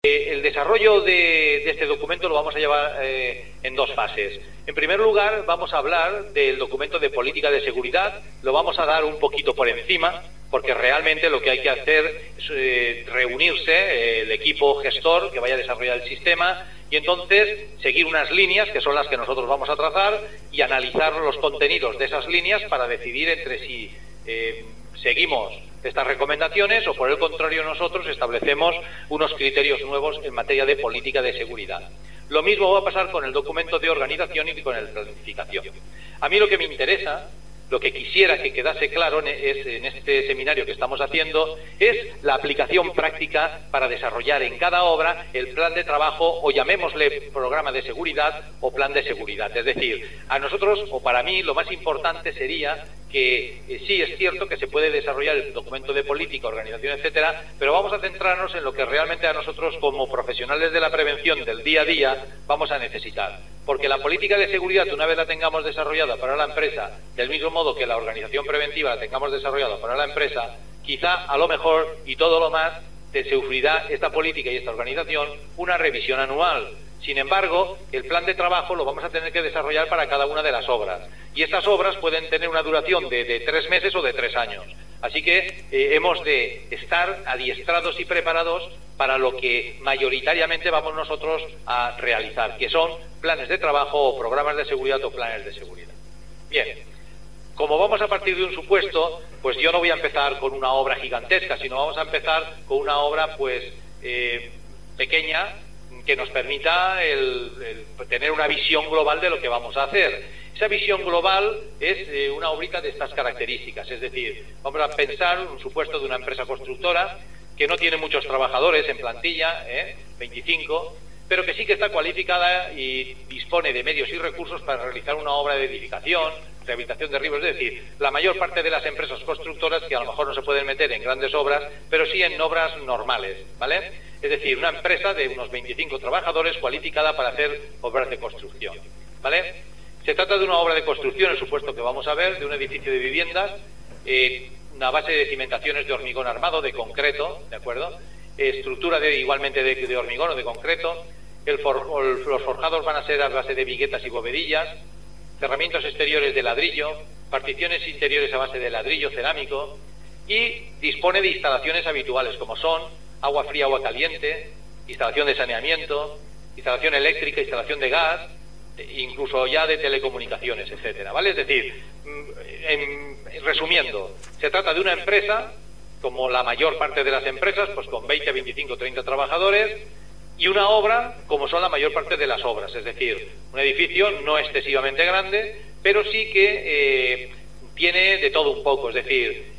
El desarrollo de este documento lo vamos a llevar en dos fases. En primer lugar, vamos a hablar del documento de política de seguridad. Lo vamos a dar un poquito por encima, porque realmente lo que hay que hacer es reunirse el equipo gestor que vaya a desarrollar el sistema y entonces seguir unas líneas que son las que nosotros vamos a trazar y analizar los contenidos de esas líneas para decidir entre si seguimos estas recomendaciones o por el contrario nosotros establecemos unos criterios nuevos en materia de política de seguridad. Lo mismo va a pasar con el documento de organización y con el de planificación. A mí lo que me interesa, lo que quisiera que quedase claro en este seminario que estamos haciendo, es la aplicación práctica para desarrollar en cada obra el plan de trabajo, o llamémosle programa de seguridad o plan de seguridad. Es decir, a nosotros, o para mí, lo más importante sería que sí es cierto que se puede desarrollar el documento de política, organización, etcétera, pero vamos a centrarnos en lo que realmente a nosotros como profesionales de la prevención del día a día vamos a necesitar. Porque la política de seguridad, una vez la tengamos desarrollada para la empresa, del mismo modo que la organización preventiva la tengamos desarrollada para la empresa, quizá a lo mejor y todo lo más te sufrirá esta política y esta organización una revisión anual. Sin embargo, el plan de trabajo lo vamos a tener que desarrollar para cada una de las obras. Y estas obras pueden tener una duración de 3 meses o de 3 años. Así que hemos de estar adiestrados y preparados para lo que mayoritariamente vamos nosotros a realizar, que son planes de trabajo o programas de seguridad o planes de seguridad. Bien, como vamos a partir de un supuesto, pues yo no voy a empezar con una obra gigantesca, sino vamos a empezar con una obra pues pequeña, que nos permita tener una visión global de lo que vamos a hacer. Esa visión global es una obrita de estas características, es decir, vamos a pensar un supuesto de una empresa constructora que no tiene muchos trabajadores en plantilla, 25, pero que sí que está cualificada y dispone de medios y recursos para realizar una obra de edificación, rehabilitación de ríos, es decir, la mayor parte de las empresas constructoras que a lo mejor no se pueden meter en grandes obras, pero sí en obras normales, ¿vale? Es decir, una empresa de unos 25 trabajadores cualificada para hacer obras de construcción, ¿vale? Se trata de una obra de construcción, el supuesto que vamos a ver, de un edificio de viviendas, una base de cimentaciones de hormigón armado, de concreto, ¿de acuerdo? Estructura igualmente de hormigón o de concreto. Los forjados van a ser a base de viguetas y bovedillas, cerramientos exteriores de ladrillo, particiones interiores a base de ladrillo cerámico y dispone de instalaciones habituales como son agua fría, agua caliente, instalación de saneamiento, instalación eléctrica, instalación de gas, incluso ya de telecomunicaciones, etcétera, ¿vale? Es decir, resumiendo, se trata de una empresa, como la mayor parte de las empresas, pues con 20, 25, 30 trabajadores, y una obra, como son la mayor parte de las obras, es decir, un edificio no excesivamente grande, pero sí que tiene de todo un poco, es decir,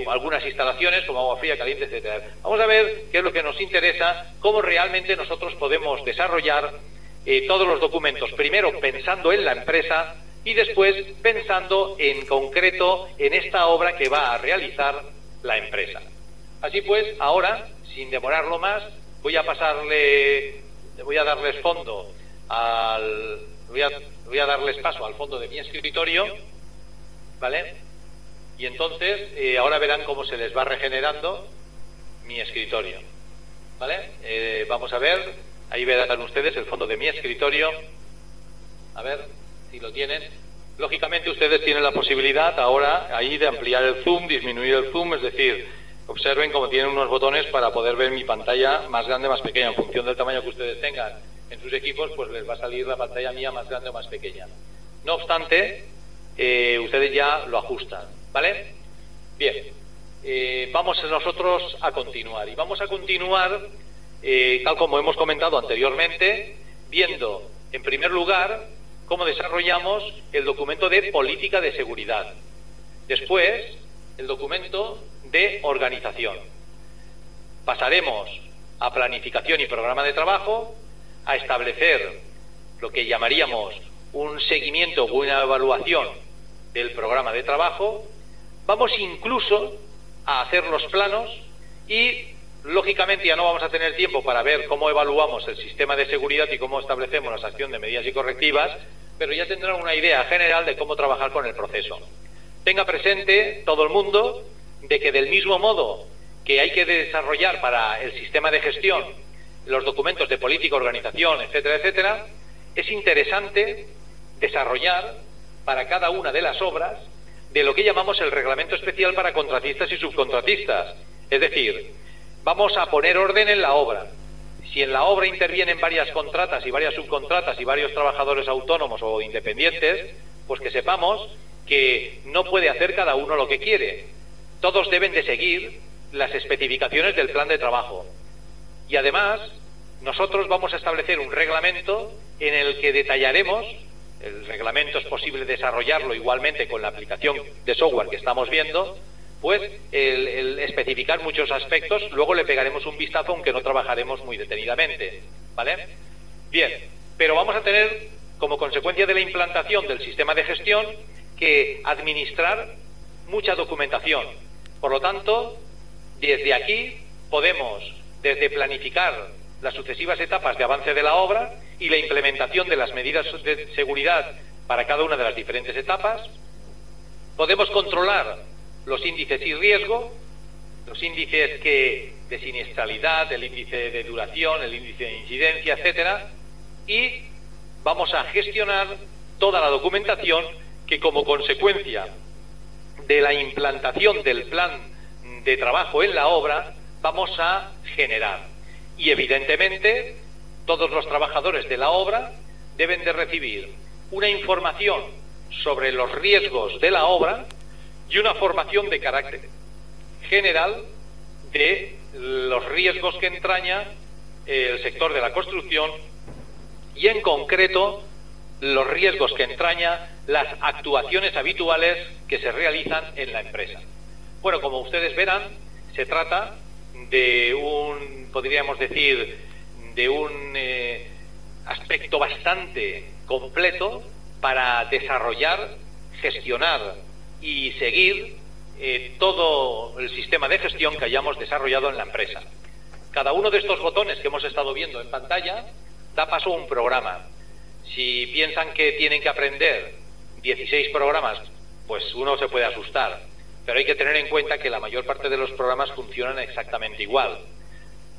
algunas instalaciones como agua fría, caliente, etcétera. Vamos a ver qué es lo que nos interesa, cómo realmente nosotros podemos desarrollar todos los documentos, primero pensando en la empresa y después pensando en concreto en esta obra que va a realizar la empresa. Así pues, ahora, sin demorarlo más, voy a darles paso al fondo de mi escritorio, ¿vale? Y entonces, ahora verán cómo se les va regenerando mi escritorio, ¿vale? Vamos a ver, ahí verán ustedes el fondo de mi escritorio, a ver si lo tienen. Lógicamente ustedes tienen la posibilidad ahora ahí de ampliar el zoom, disminuir el zoom, es decir, observen cómo tienen unos botones para poder ver mi pantalla más grande o más pequeña. En función del tamaño que ustedes tengan en sus equipos, pues les va a salir la pantalla mía más grande o más pequeña. No obstante, ustedes ya lo ajustan, ¿vale? Bien, vamos nosotros a continuar. Y vamos a continuar, tal como hemos comentado anteriormente, viendo, en primer lugar, cómo desarrollamos el documento de política de seguridad. Después, el documento de organización. Pasaremos a planificación y programa de trabajo, a establecer lo que llamaríamos un seguimiento o una evaluación del programa de trabajo. Vamos incluso a hacer los planos y, lógicamente, ya no vamos a tener tiempo para ver cómo evaluamos el sistema de seguridad y cómo establecemos la acción de medidas y correctivas, pero ya tendrán una idea general de cómo trabajar con el proceso. Tenga presente todo el mundo de que del mismo modo que hay que desarrollar para el sistema de gestión los documentos de política, organización, etcétera, etcétera, es interesante desarrollar para cada una de las obras de lo que llamamos el reglamento especial para contratistas y subcontratistas. Es decir, vamos a poner orden en la obra. Si en la obra intervienen varias contratas y varias subcontratas y varios trabajadores autónomos o independientes, pues que sepamos que no puede hacer cada uno lo que quiere. Todos deben de seguir las especificaciones del plan de trabajo. Y además, nosotros vamos a establecer un reglamento en el que detallaremos, el reglamento es posible desarrollarlo igualmente con la aplicación de software que estamos viendo, pues el especificar muchos aspectos. Luego le pegaremos un vistazo, aunque no trabajaremos muy detenidamente, ¿vale? Bien, pero vamos a tener, como consecuencia de la implantación del sistema de gestión, que administrar mucha documentación. Por lo tanto, desde aquí podemos, desde planificar las sucesivas etapas de avance de la obra y la implementación de las medidas de seguridad para cada una de las diferentes etapas, podemos controlar los índices y riesgo, los índices de siniestralidad, el índice de duración, el índice de incidencia, etcétera, y vamos a gestionar toda la documentación que, como consecuencia de la implantación del plan de trabajo en la obra, vamos a generar. Y evidentemente todos los trabajadores de la obra deben de recibir una información sobre los riesgos de la obra y una formación de carácter general de los riesgos que entraña el sector de la construcción y, en concreto, los riesgos que entraña las actuaciones habituales que se realizan en la empresa. Bueno, como ustedes verán, se trata de podríamos decir, de un aspecto bastante completo para desarrollar, gestionar y seguir todo el sistema de gestión que hayamos desarrollado en la empresa. Cada uno de estos botones que hemos estado viendo en pantalla da paso a un programa. Si piensan que tienen que aprender 16 programas, pues uno se puede asustar, pero hay que tener en cuenta que la mayor parte de los programas funcionan exactamente igual.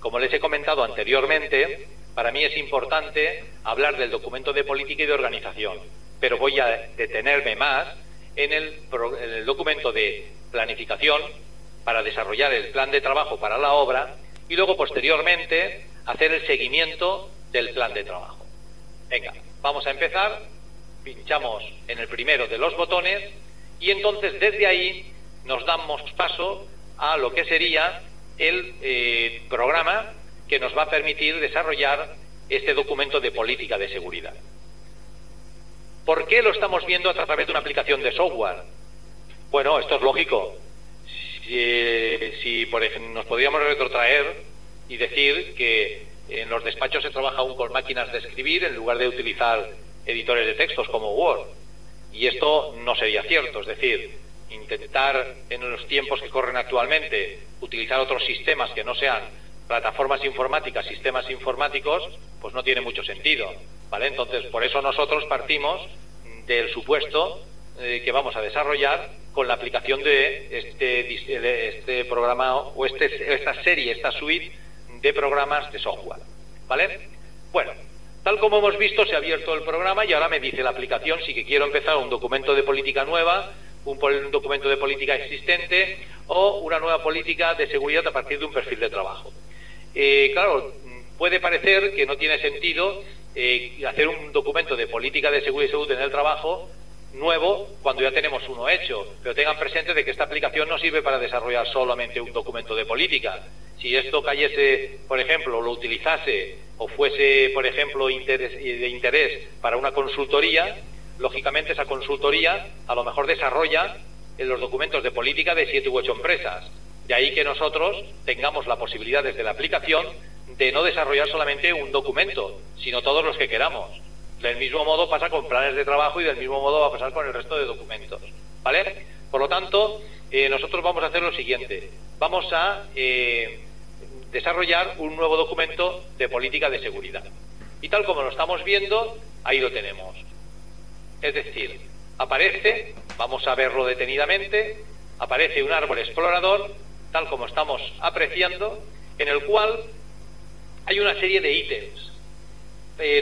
Como les he comentado anteriormente, para mí es importante hablar del documento de política y de organización, pero voy a detenerme más en el documento de planificación para desarrollar el plan de trabajo para la obra y luego posteriormente hacer el seguimiento del plan de trabajo. Venga, vamos a empezar, pinchamos en el primero de los botones y entonces desde ahí nos damos paso a lo que sería el programa que nos va a permitir desarrollar este documento de política de seguridad. ¿Por qué lo estamos viendo a través de una aplicación de software? Bueno, esto es lógico. Si por ejemplo, nos podríamos retrotraer y decir que en los despachos se trabaja aún con máquinas de escribir en lugar de utilizar editores de textos como Word. Y esto no sería cierto, es decir, intentar en los tiempos que corren actualmente utilizar otros sistemas que no sean plataformas informáticas, sistemas informáticos, pues no tiene mucho sentido, ¿vale? Entonces, por eso nosotros partimos del supuesto que vamos a desarrollar con la aplicación de este programa o esta serie, esta suite de programas de software, ¿vale? Bueno, tal como hemos visto, se ha abierto el programa y ahora me dice la aplicación si que quiero empezar un documento de política nueva, un documento de política existente o una nueva política de seguridad a partir de un perfil de trabajo. Claro, puede parecer que no tiene sentido hacer un documento de política de seguridad y salud en el trabajo nuevo cuando ya tenemos uno hecho, pero tengan presente de que esta aplicación no sirve para desarrollar solamente un documento de política. Si esto cayese, por ejemplo, lo utilizase o fuese, por ejemplo, de interés para una consultoría, lógicamente esa consultoría a lo mejor desarrolla en los documentos de política de 7 u 8 empresas. De ahí que nosotros tengamos la posibilidad desde la aplicación de no desarrollar solamente un documento, sino todos los que queramos. Del mismo modo pasa con planes de trabajo y del mismo modo va a pasar con el resto de documentos, ¿vale? Por lo tanto, nosotros vamos a hacer lo siguiente. Vamos a desarrollar un nuevo documento de política de seguridad. Y tal como lo estamos viendo, ahí lo tenemos. Es decir, aparece, vamos a verlo detenidamente, aparece un árbol explorador, tal como estamos apreciando, en el cual hay una serie de ítems.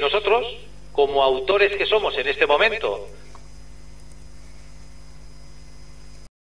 Nosotros, como autores que somos en este momento,